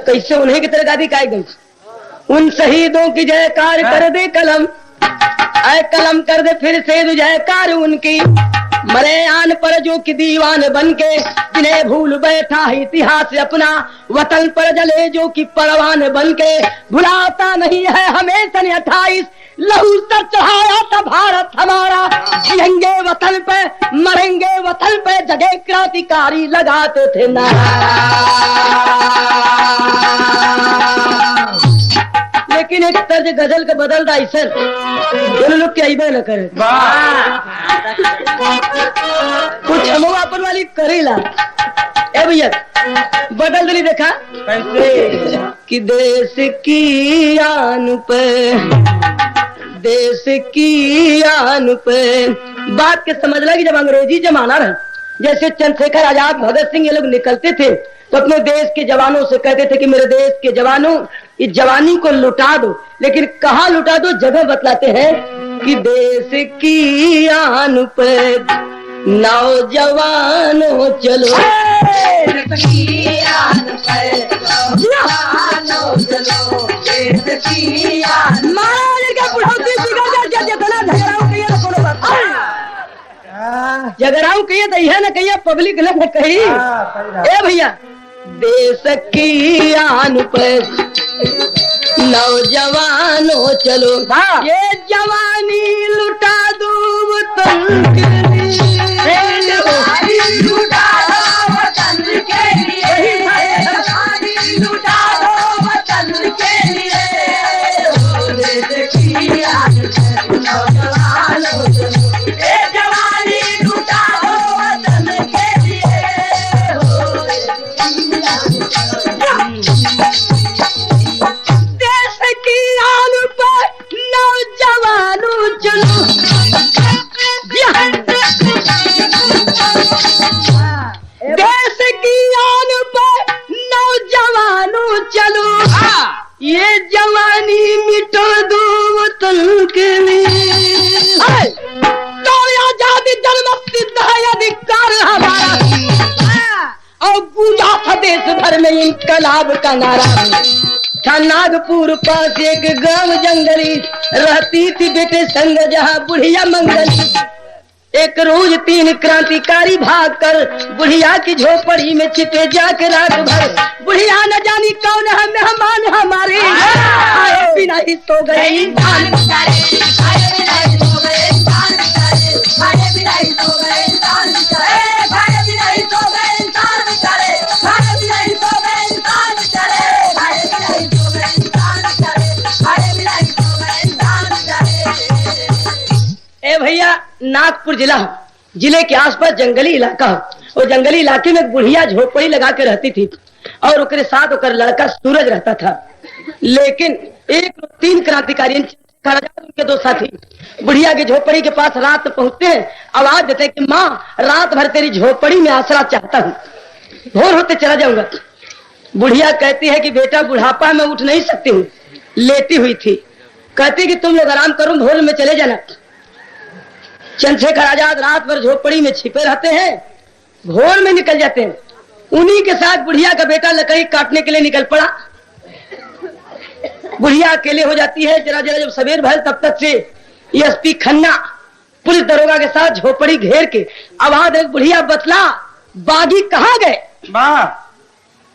कैसे उन्हीं की तरह गादी गाई गई। उन शहीदों की जयकार कर दे कलम, ऐ कलम कर दे फिर से जयकार उनकी। मरे आन पर जो कि दीवान बन के, जिन्हें भूल बैठा है इतिहास अपना। वतन पर जले जो कि परवान बन के, भुलाता नहीं है हमें सन 28 लहू सर चढ़ाया था भारत हमारा। जिएंगे वतन पे मरेंगे वतन पे, जगह क्रांतिकारी लगाते थे नारा। लेकिन एक तर्ज गजल का बदल रहा है सर, दोनों लोग क्या न करे कुछ हम अपन वाली करेला। ए भैया बदल दली देखा कैसे कि देश की आन पे, देश की आन पे। बात के समझ लगी जब अंग्रेजी जमाना रहा, जैसे चंद्रशेखर आजाद, भगत सिंह ये लोग निकलते थे तो अपने देश के जवानों से कहते थे कि मेरे देश के जवानों इस जवानी को लुटा दो। लेकिन कहाँ लुटा दो, जगह बतलाते हैं कि देश की आन पे नौजवानों चलो, देश की आन पे नौजवानों चलो, देश की आन। महाराज का बुढ़ौती जितना झगड़ाऊ कहिए ना कोनो बात, झगड़ाऊ कहिए तो यह न कहिए पब्लिक न कही। ए भैया देश की आन पर नौजवानों चलो, ये जवानी लुटा दो वतन के लिए, लुटा दो वतन के लिए, जवानी लुटा दो वतन के लिए। देश की आन पर नौजवानों चलो, ये जवानी लुटा दो वतन के लिए। देश की आन पर नौजवानों चलो, देश की आन पर नौजवानों चलो, ये जवानी मिटो दो वतन के लिए। तो आजादी जन्म सिद्ध है अधिकार हमारा, और गूंजा था देश भर में इनकलाब का नारा। था नागपुर पास एक गांव जंगली, रहती थी बेटे संग जहां बुढ़िया मंगली। एक रोज 3 क्रांतिकारी भागकर बुढ़िया की झोपड़ी में छिपे जाकर रात भर। बुढ़िया न जानी कौन है मेहमान हमारे, खाए बिना ही सो गए इंसान बेचारे, खाए बिना ही सो गए इंसान बेचारे, खाए बिना ही सो गए इंसान बेचारे, खाए बिना ही सो गए इंसान बेचारे, खाए बिना ही सो गए इंसान बेचारे, खाए बिना ही सो गए इंसान बेचारे, खाए बिना ही सो गए इंसान बेचारे। ए भैया नागपुर जिला हो, जिले के आसपास जंगली इलाका हो, और जंगली इलाके में बुढ़िया झोपड़ी लगा के रहती थी और उसके साथ उसका लड़का सूरज रहता था। लेकिन एक 3 क्रांतिकारी उनके 2 साथी बुढ़िया की झोपड़ी के पास रात पहुंचते हैं, आवाज देते कि माँ रात भर तेरी झोपड़ी में आसरा चाहता हूँ, भोर होते चला जाऊंगा। बुढ़िया कहती है कि बेटा बुढ़ापा में उठ नहीं सकती हूँ, लेटी हुई थी। कहती कि तुम लोग आराम करो, भोर में चले जाना। चंद्रशेखर आजाद रात भर झोपड़ी में छिपे रहते हैं, भोर में निकल जाते हैं। उन्हीं के साथ बुढ़िया का बेटा लकड़ी काटने के लिए निकल पड़ा। बुढ़िया अकेले हो जाती है। जरा जरा जब सवेर भर तब तक से एसपी खन्ना पुलिस दरोगा के साथ झोपड़ी घेर के आवाज एक बुढ़िया बतला बागी कहाँ गए?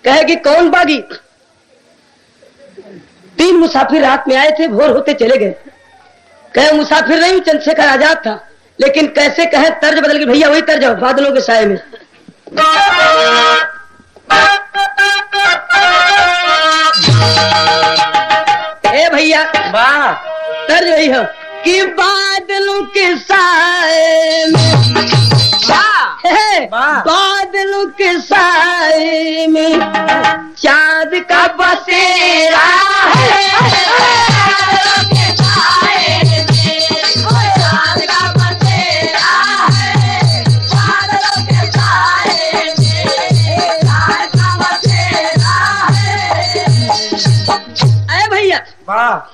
कहे कि कौन बागी? 3 मुसाफिर रात में आए थे, भोर होते चले गए। कहे मुसाफिर नहीं, चंद्रशेखर आजाद था। लेकिन कैसे कहे, तर्ज बदल के भैया वही तर्ज हो बादलों के साए में। ए भैया तर्ज वही हो कि बादलों के साए में, बादलों के साए में चांद का बसेरा है।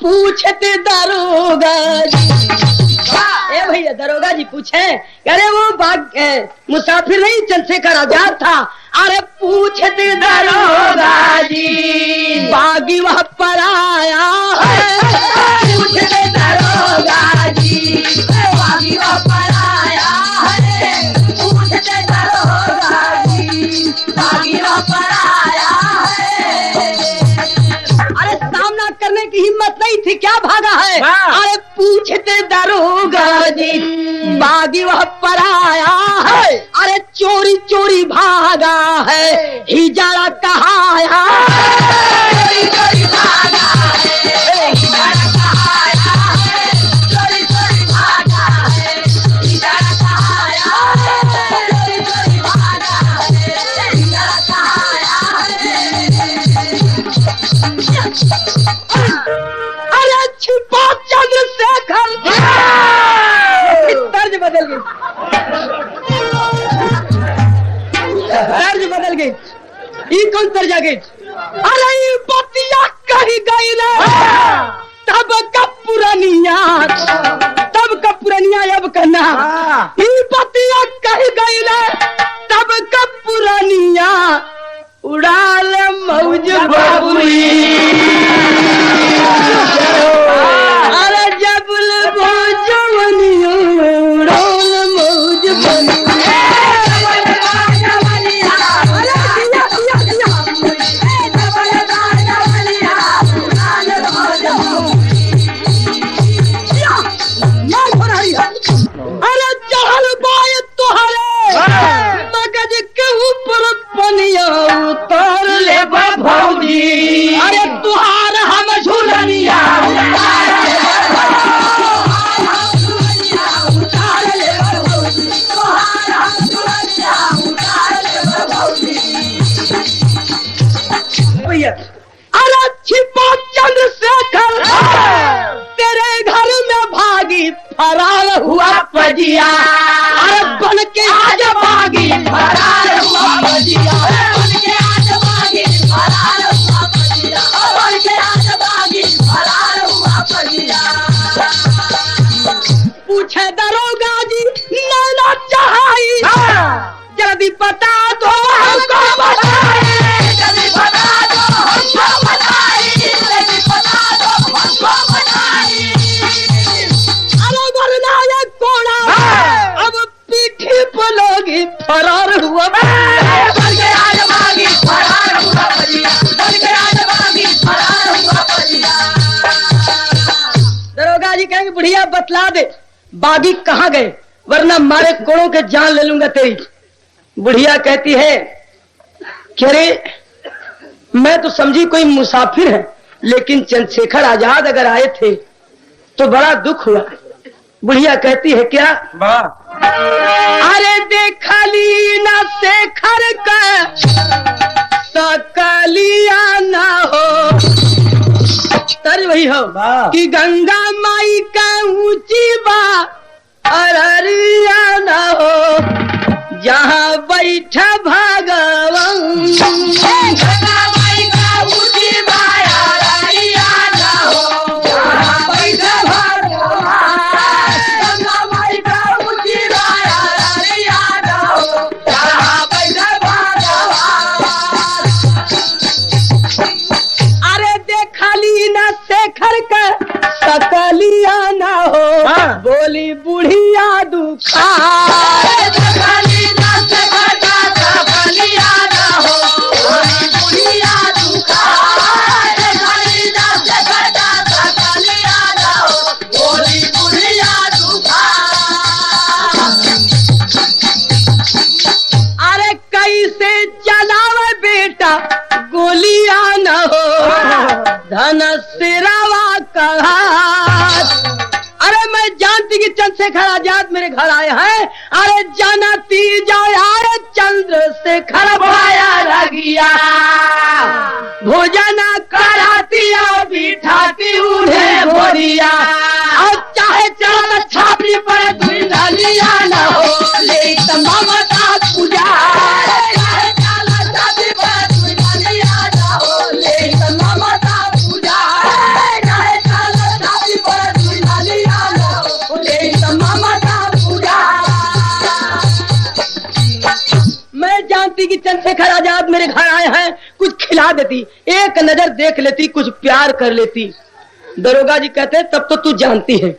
पूछते दरोगा जी, ए भैया दरोगा जी पूछे, अरे वो मुसाफिर नहीं चंद्रशेखर आजाद था। अरे पूछते दरोगा जी बागी वह पर आया है। पूछते दरोगा जी बागी वह पर आया है। पूछते दरोगा जी बागी वह पर आया है। अरे सामना करने की हिम्मत नहीं थी, क्या भागा है? अरे पूछते दरोगा जी बागी वह पर आया है। अरे चोरी चोरी भागा है, हिजड़ा कहाया। चोरी चोरी भागा है, हिजड़ा कहाया है। चोरी चोरी भागा है, हिजड़ा कहाया है। चोरी चोरी भागा है, हिजड़ा कहाया है। अरे छिपा चंद्रशेखर, तर्ज बदल गई, तर्ज बदल गई। ये कौन तर्ज आ गई? अरे ये बतिया कही गई रे, तब का पुरानिया, तब का पुरानिया अब कहना। ये बतिया कही गई रे, तब का पुरानिया, उड़ा ले मौज बबुई। अरे जबल भोजवनिया, उड़ा ले मौज बबुई। अरे चहल बाय तुहरे मगज के ऊपर पनिया उतार ले भौजी। अरे तुहार हम झूलनिया अरे छिपा चंद्रशेखर तेरे घर में भागी फरार हुआ पजिया। अरे बन के आज भागी फरार हुआ पजिया। बन के आज भागी फरार हुआ पजिया। बन के आज भागी फरार हुआ पजिया। पूछे दरोगा जी नैना चढ़ाई, जल्दी बता दो हमको बताए। जल्दी बता दो हमको बताई। जल्दी बता दो हमको बताई। अरे वरना ये कोड़ा अब पीठी पर लोगी फरार हुआ। बन के आज भागी फरार हुआ पजिया। बन के आज भागी फरार हुआ पजिया। दरोगा जी कहेंगे बुढ़िया बतला दे बागी कहाँ गए, वरना मारे कोड़ों के जान ले लूंगा तेरी। बुढ़िया कहती है कि अरे मैं तो समझी कोई मुसाफिर है, लेकिन चंद्रशेखर आजाद अगर आए थे तो बड़ा दुख हुआ। बुढ़िया कहती है क्या? अरे देखा ली ना शेखर का सकलिया ना हो, तर वही हो कि गंगा माई का ऊंची बा अररिया ना हो, जहाँ बैठा भगवान। गंगा माई का ऊंची बा अररिया ना हो, जहाँ बैठा भगवान। गंगा माई का ऊंची बा अररिया ना हो, जहाँ बैठा भगवान। अरे देखा ली ना शेखर का सकलिया ना हो, बोली बुढ़िया दुखा। खाली ना शेखर का सकलिया ना हो, बोली बुढ़िया दुखा। खाली ना शेखर का सकलिया ना हो, बोली बुढ़िया दुखा। अरे कैसे चलावे बेटा गोलिया न हो, धन सिरावा कहा। अरे मैं जानती कि चंद्रशेखर आजाद मेरे घर आए हैं। अरे जानती जाया चंद्रशेखर भाया रगिया, भोजन कराती बिठाती उन्हें बोरिया। अब चाहे चल छापी पर दुनिया न हो, ले ममता पूजा। मैं जानती कि चंद्रशेखर आजाद मेरे घर आए हैं, कुछ खिला देती, एक नजर देख लेती, कुछ प्यार कर लेती। दरोगा जी कहते तब तो तू जानती है,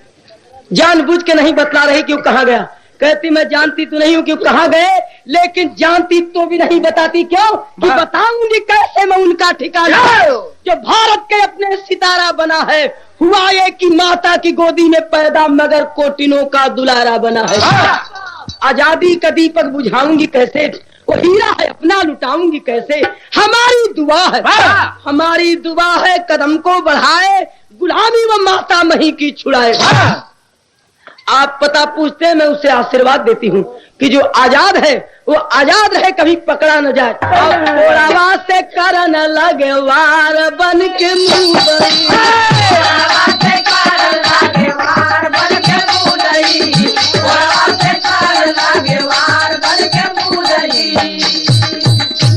जानबूझ के नहीं बतला रही कि वो कहाँ गया। कहती मैं जानती तो नहीं हूँ कि कहाँ गए, लेकिन जानती तो भी नहीं बताती। क्यों? कि बताऊंगी कैसे मैं उनका ठिकाना जो भारत के अपने सितारा बना है। हुआ ये कि माता की गोदी में पैदा मगर कोटिनों का दुलारा बना है। आजादी का दीपक बुझाऊंगी कैसे, वो हीरा है अपना लुटाऊंगी कैसे। हमारी दुआ है, हमारी दुआ है कदम को बढ़ाए, गुलामी व माता मही की छुड़ाए। आप पता पूछते हैं, मैं उसे आशीर्वाद देती हूँ कि जो आजाद है वो आजाद रहे, कभी पकड़ा न जाए। थोड़ा से करन लगे वार बन के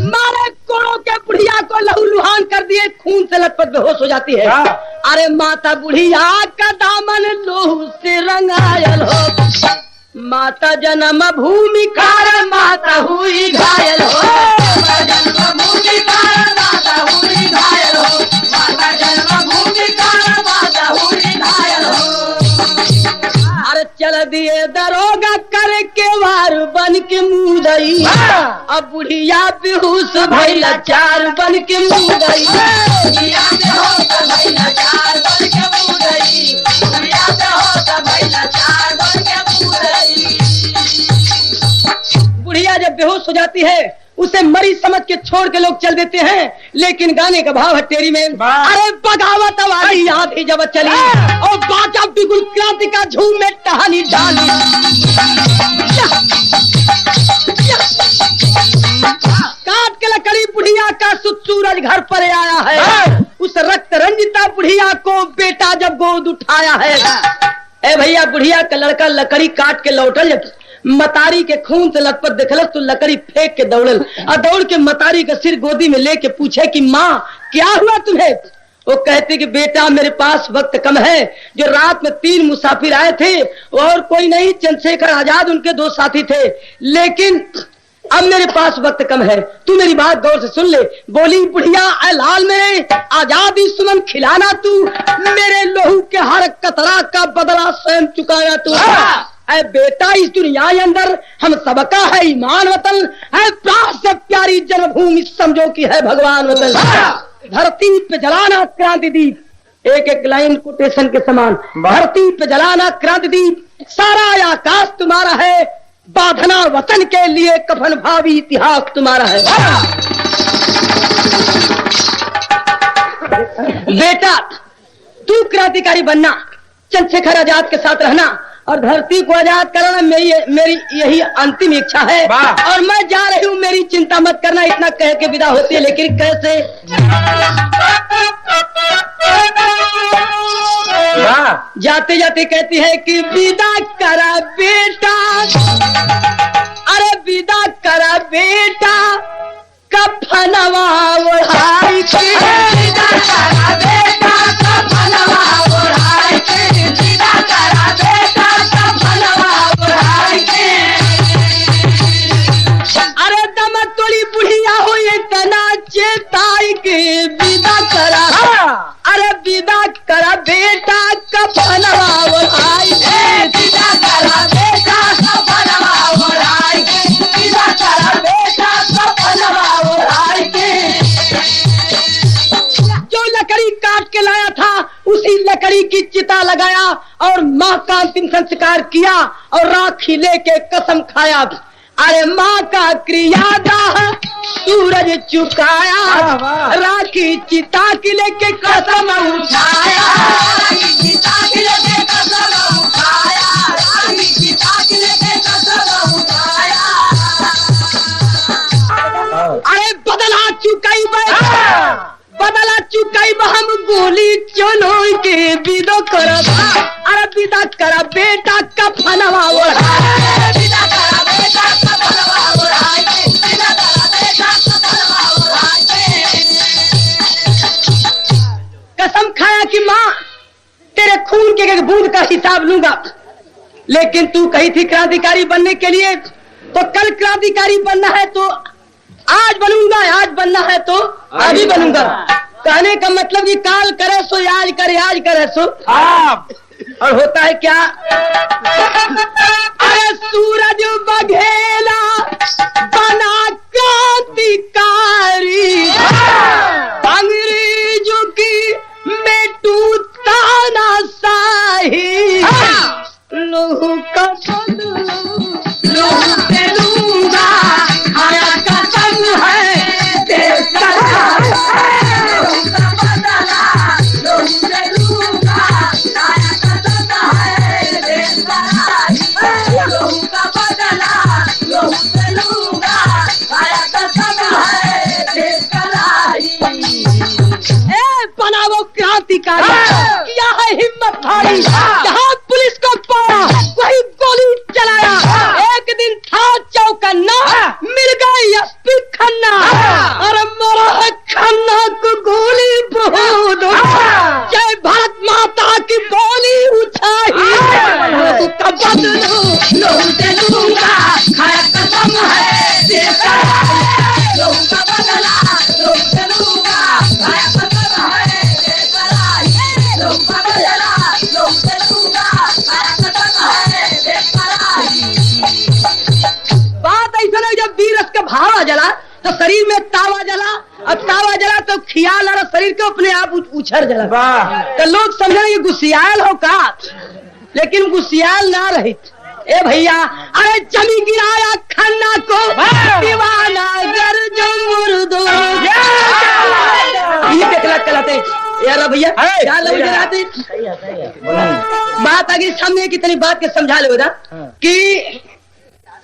मारे कोड़ों के बुढ़िया को लहू लुहान कर दिए, खून से लथपथ बेहोश हो जाती है। अरे माता बुढ़िया का दामन लोहू से रंगायल हो, माता जन्म भूमि कारण माता हुई घायल हो। जन्मभूमि कारण माता हुई घायल हो, माता जन्मभूमि कारण माता हुई घायल हो। अरे चल दिए दरोगा करके वार बन के मुदई, अब बुढ़िया बेहोश भइला चार बन के मुदई। बुढ़िया बेहोश भइला चार बन के मुदई, बुढ़िया बेहोश भइला चार बन के मुदई। बुढ़िया जब बेहोश हो जाती है उसे मरी समझ के छोड़ के लोग चल देते हैं, लेकिन गाने का भाव है तेरी में। अरे बगावत वाली आंधी जब चली और बाजा बिगुल क्रांति का झूम में टहनी डाली। काट के लकड़ी बुढ़िया का सूरज घर पर आया है। उस रक्त रंजिता बुढ़िया को बेटा जब गोद उठाया है। ए भैया बुढ़िया का लड़का लकड़ी काट के लौटल, मतारी के खून से लथपथ देखलस तो लकड़ी फेंक के दौड़ल और दौड़ के मतारी का सिर गोदी में लेके पूछे कि माँ क्या हुआ तुम्हें। वो कहते कि बेटा मेरे पास वक्त कम है, जो रात में 3 मुसाफिर आए थे और कोई नहीं, चंद्रशेखर आजाद उनके 2 साथी थे, लेकिन अब मेरे पास वक्त कम है, तू मेरी बात गौर से सुन ले। बोली बुढ़िया ऐ लाल मेरे आजादी सुमन खिलाना तू, मेरे लोहू के हर कतरा का बदला स्वयं चुकाना तू। ऐ बेटा इस दुनिया के अंदर हम सबका है ईमान वतन, है प्राण से प्यारी जन्मभूमि समझो कि है भगवान वतन। धरती पे जलाना क्रांति दीप, एक एक लाइन कोटेशन के समान। धरती पे जलाना क्रांति दीप, सारा आकाश तुम्हारा है, बांधना वतन के लिए कफन भावी इतिहास तुम्हारा है। बेटा तू क्रांतिकारी बनना, चंद्रशेखर आजाद के साथ रहना और धरती को आजाद कराना, मेरी यही अंतिम इच्छा है। और मैं जा रही हूँ, मेरी चिंता मत करना। इतना कह के विदा होती है, लेकिन कैसे? जाते जाते कहती है कि विदा करा बेटा, अरे विदा करा बेटा कफनवा ओढ़ाई के, विदा करा बेटा कफनवा ओढ़ाई के, विदा करा बेटा कफनवा ओढ़ाई के। अरे दम तोड़ी बुढ़िया हो इतना चेताई के, विदा करा, अरे विदा करा बेटा कफनवा ओढ़ाई के, विदा करा बेटा कफनवा ओढ़ाई के, विदा करा बेटा कफनवा ओढ़ाई के। जो लकड़ी काट के लाया था उसी लकड़ी की चिता लगाया और माँ का अंतिम संस्कार किया और राखी लेके कसम खाया। अरे माँ का क्रियादाह सूरज चुकाया, राखी चिता की लेके कसम उठाया, राखी चिता की लेके कसम उठाया, राखी चिता की लेके कसम उठाया। अरे बदला चुकाई बदला चुकाई हम गोली चलो के विदो करा, अरे विदा करा बेटा कफनवा ओढ़ाई, विदा करा बेटा कफनवा ओढ़ाई के, विदा करा बेटा कफनवा ओढ़ाई के। कसम खाया कि माँ तेरे खून के एक बूंद का हिसाब लूंगा, लेकिन तू कही थी क्रांतिकारी बनने के लिए, तो कल क्रांतिकारी बनना है तो आज बनूंगा, आज बनना है तो अभी बनूंगा। कहने का मतलब कि काल करे सो आज करे, आज करे सो और होता है क्या? अरे सूरज बघेला बना क्रांतिकारी, अंग्रेजों की मेटू तानाशाही, लोहू का लोहू से लूंगा, हमारा कसम है देश का लोहू का बदला, लोहू से लूंगा, हमारा कसम है देश का लोहू का बदला, लोहू से लूंगा, हमारा कसम है देश का बनावो क्रांतिकारी, क्या है हिम्मत भारी, जहाँ पुलिस को पाया वही गोली चलाया। एक दिन था चौकन्ना, मिल गई एसपी खन्ना, और मरा है खन्ना को गोली बहुत, जय भारत माता की बोली उछाई, का बदलो लोहू से लूंगा, खाया कसम है देश का लोहू का बदला, लोहू से लूंगा, खाया कसम है देश का लोहू का बदला, लोहू से लूंगा, खाया कसम है देश का। बात ऐसा नहीं, जब वीरस का भाव जला तो शरीर में तावा जला, और तावा जला तो खियाल और शरीर के अपने आप उछड़ जला। तो लोग समझे गुस्सियाल हो का, लेकिन गुस्सियाल ना रही। ए भैया, अरे जमी गिराया खन्ना को दीवाना गर जो मुर्दो, ये देखला कहलाते यार भैया, क्या लग जलाते। बात आगे सामने कितनी बात के समझा लो कि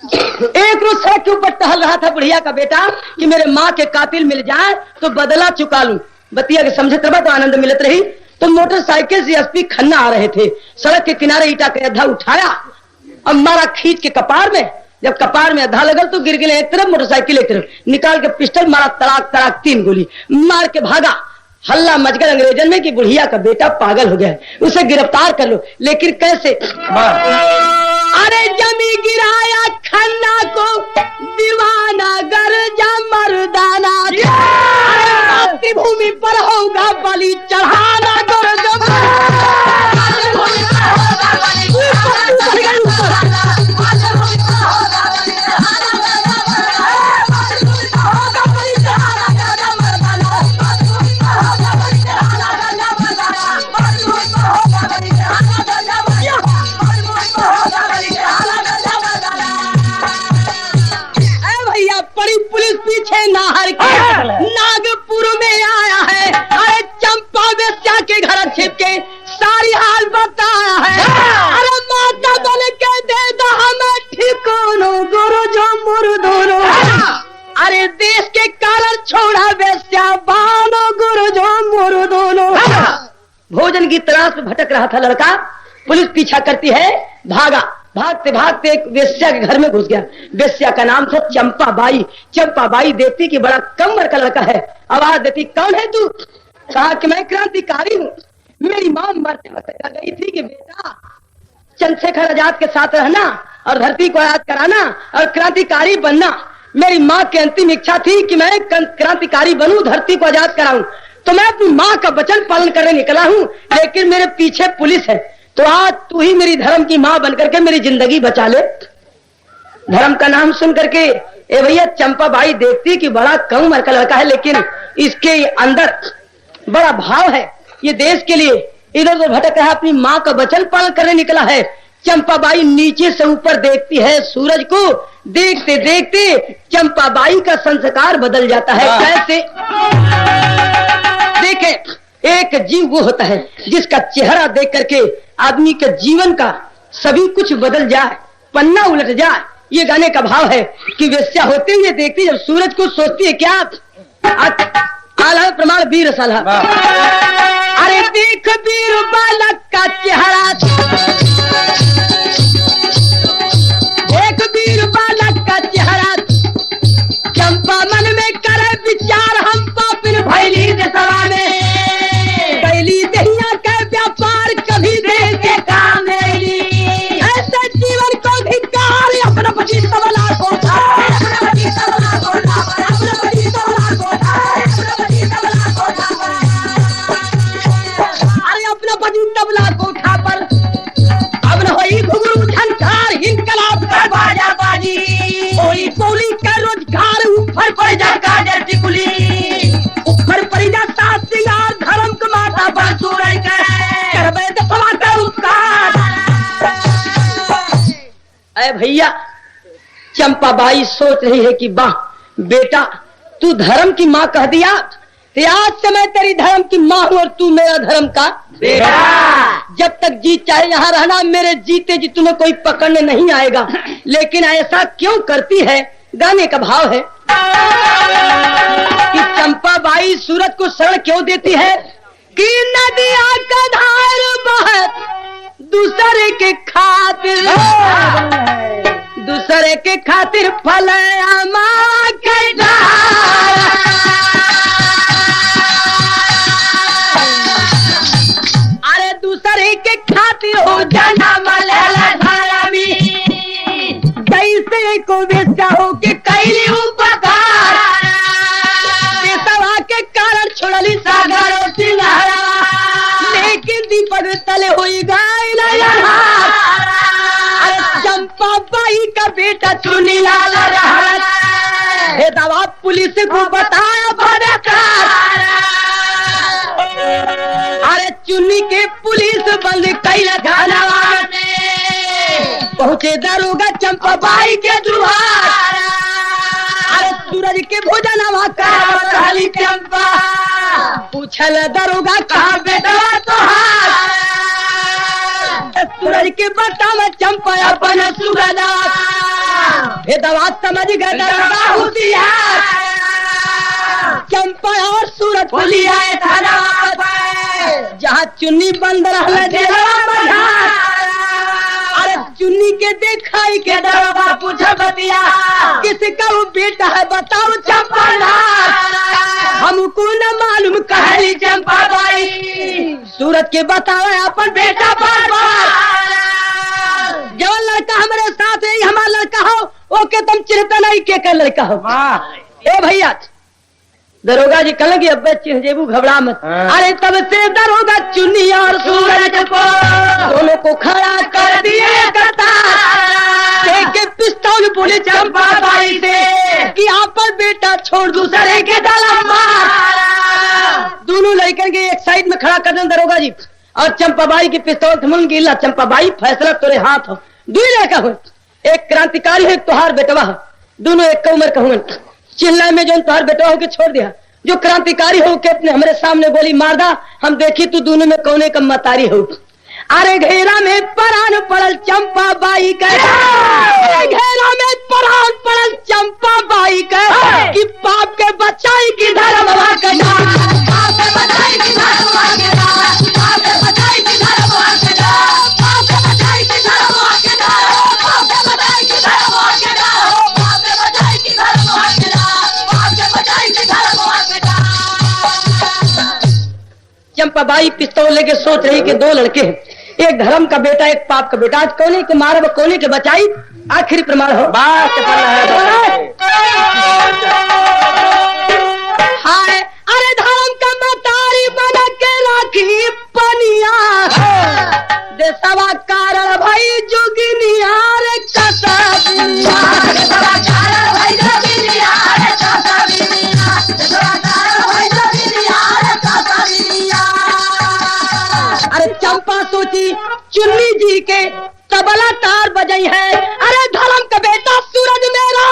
एक रोज सड़क के ऊपर टहल रहा था बुढ़िया का बेटा कि मेरे माँ के कातिल मिल जाए तो बदला चुका लूं। बतिया के समझे तब तो आनंद मिलत रही। तो मोटरसाइकिल से एसपी खन्ना आ रहे थे, सड़क के किनारे ईटा का अद्धा उठाया और मारा खींच के कपार में। जब कपार में अद्धा लगल तो गिर गए एक तरफ, मोटरसाइकिल एक तरफ, निकाल के पिस्टल मारा, तड़ाक तड़ाक 3 गोली मार के भागा। हल्ला मच गया अंग्रेजन में कि बुढ़िया का बेटा पागल हो गया है, उसे गिरफ्तार कर लो। लेकिन कैसे? अरे जमी गिराया खन्ना को दीवाना गरजा मर्दाना, मातृभूमि पर होगा बलि चढ़ाना पुलिस पीछे नाहर के नागपुर में आया है। अरे चंपा वेश्या के घर छिप के सारी हाल बताया है। अरे माता बन के दे दो हमें ठिकानो गुरु जो मुर्दोनो, अरे देश के कारण छोड़ा वेश्या बानो गुरु जो मुर्दोनो। भोजन की तलाश में भटक रहा था लड़का, पुलिस पीछा करती है, भागा। भागते भागते एक वेश्या के घर में घुस गया। वेश्या का नाम था चंपा बाई। चंपा बाई देखती कि बड़ा कम उम्र का लड़का है, आवाज देती, कौन है तू? कहा कि मैं क्रांतिकारी हूँ, मेरी मां मरते मरते गई थी कि बेटा चंद्रशेखर आजाद के साथ रहना और धरती को आजाद कराना और क्रांतिकारी बनना। मेरी माँ की अंतिम इच्छा थी कि मैं क्रांतिकारी बनूं, धरती को आजाद कराऊं। तो मैं अपनी माँ का वचन पालन करने निकला हूँ, लेकिन मेरे पीछे पुलिस है। तो आज तू ही मेरी धर्म की माँ बनकर के मेरी जिंदगी बचा ले। धर्म का नाम सुन करके ए भैया चंपा बाई देखती कि बड़ा कम उम्र का लड़का है, लेकिन इसके अंदर बड़ा भाव है, ये देश के लिए इधर उधर भटक रहा है, अपनी माँ का वचन पालन करने निकला है। चंपा बाई नीचे से ऊपर देखती है सूरज को, देखते देखते चंपा बाई का संस्कार बदल जाता है। कैसे? देखे, एक जीव वो होता है जिसका चेहरा देख करके आदमी के जीवन का सभी कुछ बदल जाए, पन्ना उलट जाए। ये गाने का भाव है कि वेश्या होते हुए देखती जब सूरज को सोचती है क्या आला प्रमाण वीर साला। अरे देख वीर बालक का चेहरा, देख वीर बालक का चेहरा, चंपा मन में करे विचार, हम पापिन भैली दशा में कैली दहिया के व्यापार, कभी देश के काम नहीं। ऐसे जीवन को धिक्कार, अपना पति सबला को अपना पति सबला को जी कोई गोली का रोजगार ऊपर पड़ जा काजर टिकुली ऊपर पड़ जा सात सिंगार धर्म का माता बन सूरज करबे तो समाता उपकार। अरे भैया चंपाबाई सोच रही है कि वाह बेटा तू धर्म की माँ कह दिया तो आज से मैं तेरी धर्म की माँ हूँ और तू मेरा धर्म का बेटा। जब तक जी चाहे यहाँ रहना, मेरे जीते जी तुम्हें कोई पकड़ने नहीं आएगा। लेकिन ऐसा क्यों करती है? गाने का भाव है कि चंपाबाई सूरज को शरण क्यों देती है कि नदिया का धार बहत दूसरे के खातिर, दूसरे के खातिर फलया माँ के डार। अरे दूसरे के खातिर हो जन्म लेला धर्मी, जैसे को बेचा हो के कैली उपकार। पेशवा के कारण छोड़ली सागर और सिंगारा, लेकिन दीपक तले हुई गाय चंपाबाई का बेटा चुनी लाल हे दवा पुलिस को बताया बड़कार। अरे चुन्नी के पुलिस बंद कैला थानावा में, पहुंचे दारोगा चंपाबाई के दुआर। अरे सूरज के भोजनवा कहली चंपा, पूछल दारोगा कहाँ बेटा तोहार। सूरज के बता में चंपा अपन सुगदा हे दवा समझ गए दारोगा होशियार। चंपा और सूरज खुली आए थाना जहाँ चुन्नी बंद रहला जेलवा बधार। अरे चुन्नी के देखाई के दरोगा पूछा बतिया किसका वो बेटा है बताओ चंपा हमको न मालूम कहली चंपाबाई। सूरज के बताओ अपन बेटा बार बार, जो लड़का हमारे साथ है हमारा लड़का हो ओके तुम चिंता नहीं के कर लड़का हो। ए भैया दरोगा जी कल की अब जेबू घबरा मत। अरे तब से दरोगा चुन्नी और सूरज को दोनों को खड़ा कर दिए कतार, के पिस्तौल बोले चंपाबाई से कि आप पर बेटा छोड़ दूसरे के दलम मार। दोनों लड़कन के एक साइड में खड़ा कर दें दरोगा जी और चंपाबाई की पिस्तौल थमन गिला। चंपाबाई फैसला तेरे हाथ हो, दुई लड़का हो, एक क्रांतिकारी है तुहार बेटवा हो, दोनों एक उम्र का हुए। चिल्ला में जो तुहार बेटवा हो के छोड़ दिया, जो क्रांतिकारी हो के अपने हमारे सामने गोली मार दा, हम देखी तू दोनों में कौने का मतारी हो। अरे घेरा में परान पड़ल चंपाबाई का, घेरा में परान पड़ल चंपाबाई का कि पाप के बचाई की धर्म चंपाबाई पिस्तौल लेके सोच रही कि दो लड़के हैं, एक धर्म का बेटा एक पाप का बेटा, आज कोने के मारे व कोने के बचाई, आखिरी प्रमाण हो। हाय अरे धर्म का मतारी बना के राखी पनिया, देशवा कारण भाई जोगिनिया रे कसाबिया। अरे चंपा सोची चुन्नी जी के तबला तार बजाई है, अरे धर्म का बेटा सूरज मेरा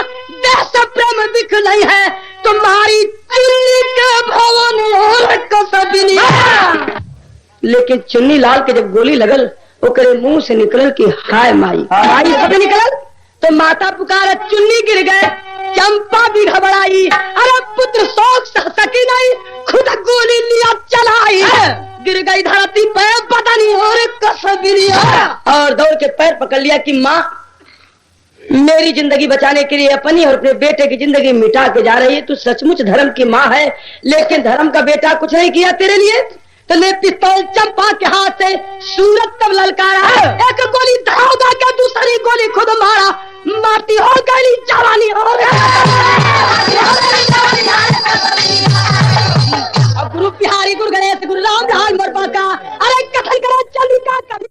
देश प्रेम दिख नहीं है, तुम्हारी चुन्नी के भवन और कसबिनिया। लेकिन चुन्नी लाल के जब गोली लगल ओकरे मुंह से निकलल कि हाय माई, माई सब निकलल तो माता पुकारा, चुन्नी गिर गए, चंपा भी घबराई। अरे पुत्र शोक सह सकी नहीं, खुद गोली लिया चलाई, गिर गई धरती पे बदनी और कसबिनिया, और दौड़ के पैर पकड़ लिया कि माँ मेरी जिंदगी बचाने के लिए अपनी और अपने बेटे की जिंदगी मिटा के जा रही है, तू सचमुच धर्म की माँ है, लेकिन धर्म का बेटा कुछ नहीं किया तेरे लिए। तो ले पिस्तौल चंपा के हाथ से सूरज तब ललकारा, एक गोली दरोगा का, दूसरी गोली खुद मारा, मारती हो गई जवानी हो गई। गुरु बिहारी गुरु गणेश गुरु राम लाल